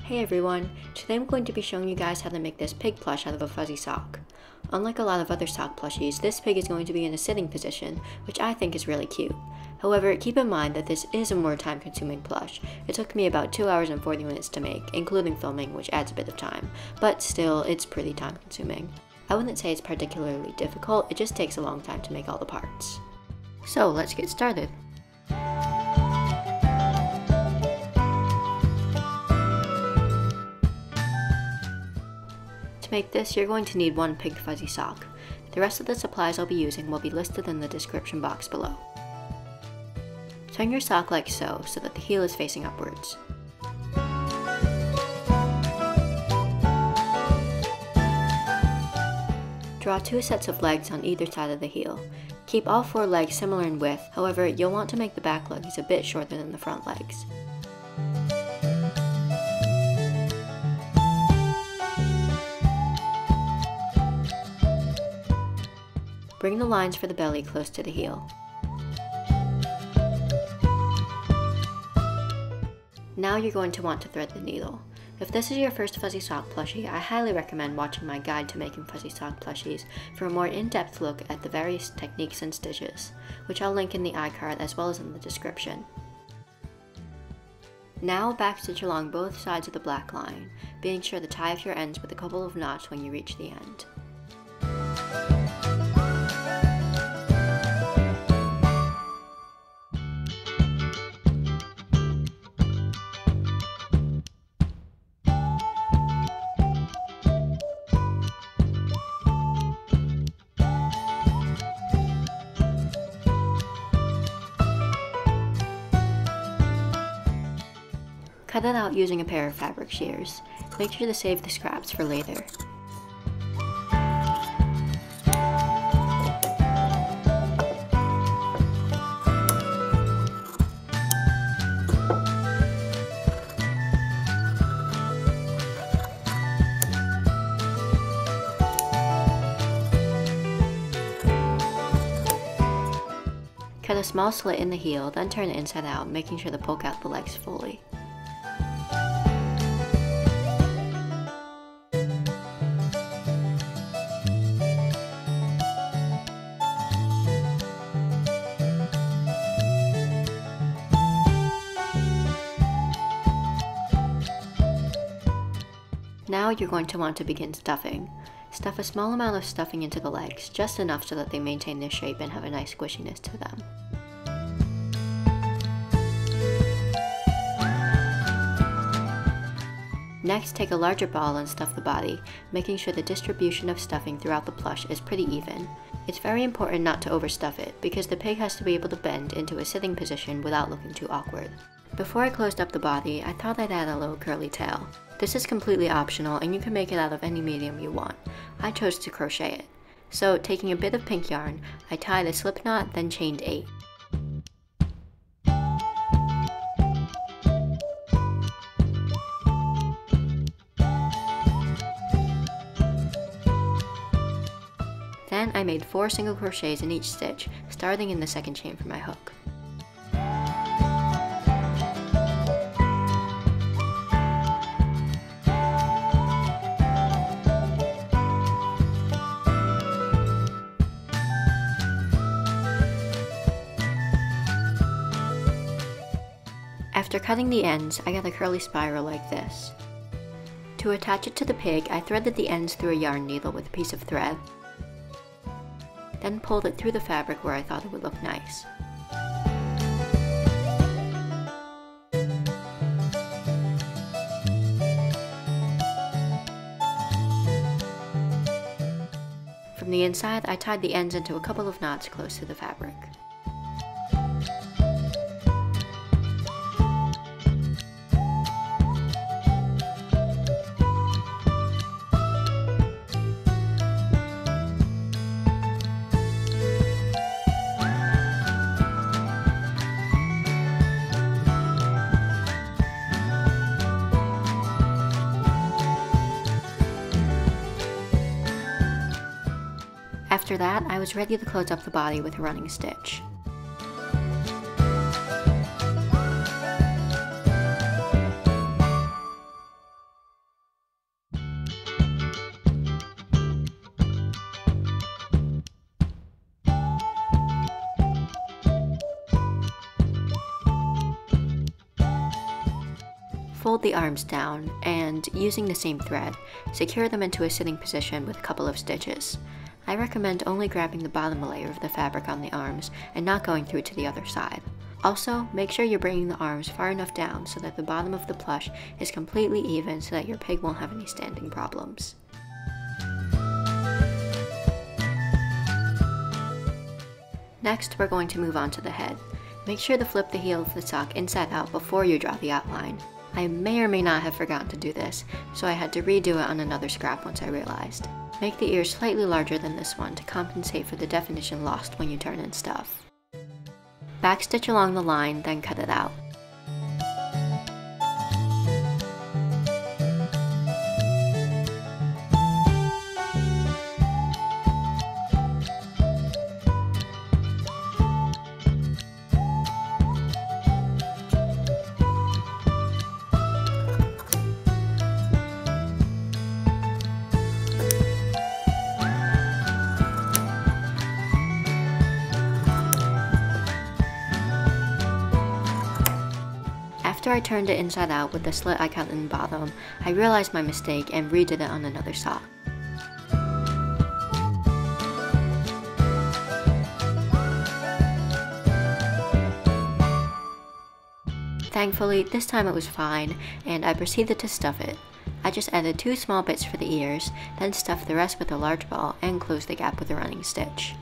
Hey everyone, today I'm going to be showing you guys how to make this pig plush out of a fuzzy sock. Unlike a lot of other sock plushies, this pig is going to be in a sitting position, which I think is really cute. However, keep in mind that this is a more time-consuming plush. It took me about 2 hours and 40 minutes to make, including filming, which adds a bit of time, but still, it's pretty time-consuming. I wouldn't say it's particularly difficult, it just takes a long time to make all the parts. So let's get started. To make this, you're going to need one pig fuzzy sock. The rest of the supplies I'll be using will be listed in the description box below. Turn your sock like so that the heel is facing upwards. Draw 2 sets of legs on either side of the heel. Keep all 4 legs similar in width, however, you'll want to make the back legs a bit shorter than the front legs. Bring the lines for the belly close to the heel. Now you're going to want to thread the needle. If this is your first fuzzy sock plushie, I highly recommend watching my guide to making fuzzy sock plushies for a more in-depth look at the various techniques and stitches, which I'll link in the iCard as well as in the description. Now backstitch along both sides of the black line, being sure to tie off your ends with a couple of knots when you reach the end. Cut it out using a pair of fabric shears. Make sure to save the scraps for later. Cut a small slit in the heel, then turn it inside out, making sure to poke out the legs fully. Now you're going to want to begin stuffing. Stuff a small amount of stuffing into the legs, just enough so that they maintain their shape and have a nice squishiness to them. Next, take a larger ball and stuff the body, making sure the distribution of stuffing throughout the plush is pretty even. It's very important not to overstuff it, because the pig has to be able to bend into a sitting position without looking too awkward. Before I closed up the body, I thought I'd add a little curly tail. This is completely optional and you can make it out of any medium you want. I chose to crochet it. So, taking a bit of pink yarn, I tied a slip knot, then chained 8. Then I made 4 single crochets in each stitch, starting in the second chain for my hook. After cutting the ends, I got a curly spiral like this. To attach it to the pig, I threaded the ends through a yarn needle with a piece of thread, then pulled it through the fabric where I thought it would look nice. From the inside, I tied the ends into a couple of knots close to the fabric. After that, I was ready to close up the body with a running stitch. fold the arms down and, using the same thread, secure them into a sitting position with a couple of stitches. I recommend only grabbing the bottom layer of the fabric on the arms and not going through to the other side. Also, make sure you're bringing the arms far enough down so that the bottom of the plush is completely even so that your pig won't have any standing problems. Next, we're going to move on to the head. Make sure to flip the heel of the sock inside out before you draw the outline. I may or may not have forgotten to do this, so I had to redo it on another scrap once I realized. Make the ears slightly larger than this one to compensate for the definition lost when you turn in stuff. Backstitch along the line, then cut it out. After I turned it inside out with the slit I cut in the bottom, I realized my mistake and redid it on another sock. Thankfully, this time it was fine, and I proceeded to stuff it. I just added 2 small bits for the ears, then stuffed the rest with a large ball and closed the gap with a running stitch.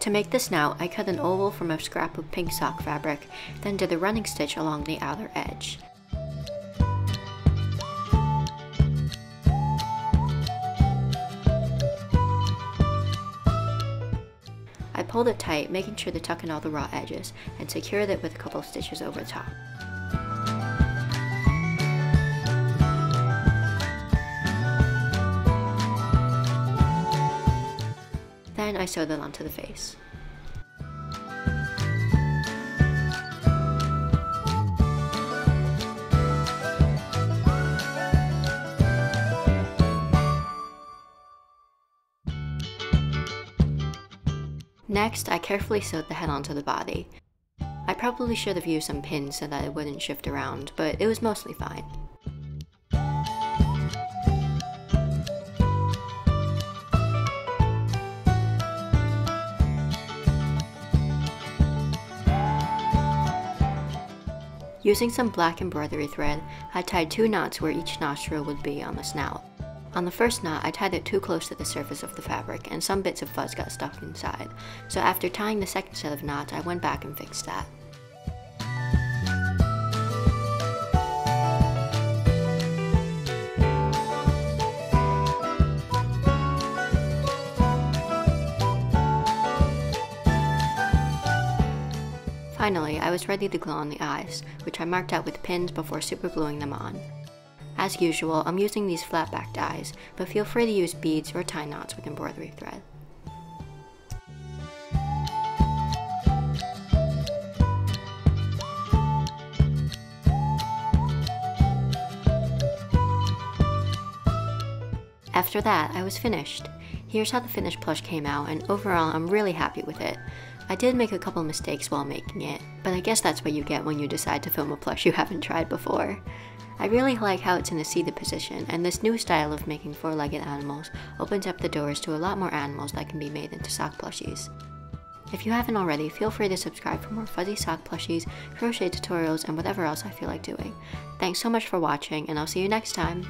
To make the snout, I cut an oval from a scrap of pink sock fabric, then did a running stitch along the outer edge. I pulled it tight, making sure to tuck in all the raw edges, and secured it with a couple of stitches over the top. Then I sewed it onto the face. Next, I carefully sewed the head onto the body. I probably should have used some pins so that it wouldn't shift around, but it was mostly fine. Using some black embroidery thread, I tied 2 knots where each nostril would be on the snout. On the first knot, I tied it too close to the surface of the fabric and some bits of fuzz got stuck inside, so after tying the second set of knots, I went back and fixed that. Finally, I was ready to glue on the eyes, which I marked out with pins before supergluing them on. As usual, I'm using these flat-backed eyes, but feel free to use beads or tie knots with embroidery thread. After that, I was finished. Here's how the finished plush came out, and overall I'm really happy with it. I did make a couple mistakes while making it, but I guess that's what you get when you decide to film a plush you haven't tried before. I really like how it's in a seated position, and this new style of making 4-legged animals opens up the doors to a lot more animals that can be made into sock plushies. If you haven't already, feel free to subscribe for more fuzzy sock plushies, crochet tutorials, and whatever else I feel like doing. Thanks so much for watching, and I'll see you next time!